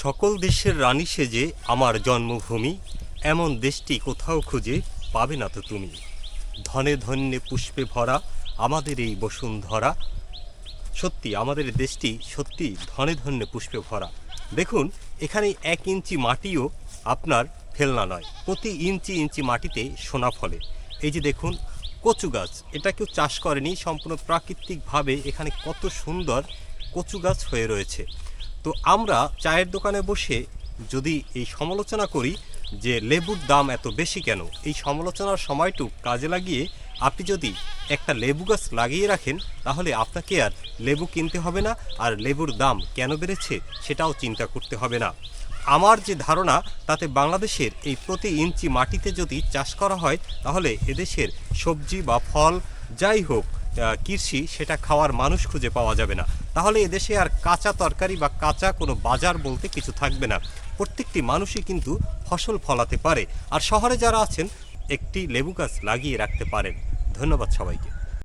সকল দেশের রানী সেজে আমার জন্মভূমি, এমন দেশটি কোথাও খুঁজে পাবে না তো তুমি। ধনে ধন্যে পুষ্পে ভরা আমাদের এই বসুন্ধরা। সত্যি আমাদের দেশটি সত্যি ধনে ধন্যে পুষ্পে ভরা। দেখুন, এখানে 1 ইঞ্চি মাটিও আপনার ফেলনা নয়, প্রতি ইঞ্চি ইঞ্চি মাটিতে সোনা ফলে। এই যে দেখুন কচু গাছ, এটা কেউ চাষ করেনি, সম্পূর্ণ প্রাকৃতিকভাবে এখানে কত সুন্দর কচু গাছ হয়ে রয়েছে। তো আমরা চায়ের দোকানে বসে যদি এই সমালোচনা করি যে লেবুর দাম এত বেশি কেন, এই সমালোচনার সময়টুকু কাজে লাগিয়ে আপনি যদি একটা লেবু গাছ লাগিয়ে রাখেন, তাহলে আপনাকে আর লেবু কিনতে হবে না, আর লেবুর দাম কেন বেড়েছে সেটাও চিন্তা করতে হবে না। আমার যে ধারণা, তাতে বাংলাদেশের এই প্রতি ইঞ্চি মাটিতে যদি চাষ করা হয়, তাহলে এদেশের সবজি বা ফল যাই হোক, কৃষি, সেটা খাওয়ার মানুষ খুঁজে পাওয়া যাবে না। তাহলে এদেশে আর কাঁচা তরকারি বা কাঁচা কোনো বাজার বলতে কিছু থাকবে না। প্রত্যেকটি মানুষই কিন্তু ফসল ফলাতে পারে। আর শহরে যারা আছেন, একটি লেবু গাছ লাগিয়ে রাখতে পারেন। ধন্যবাদ সবাইকে।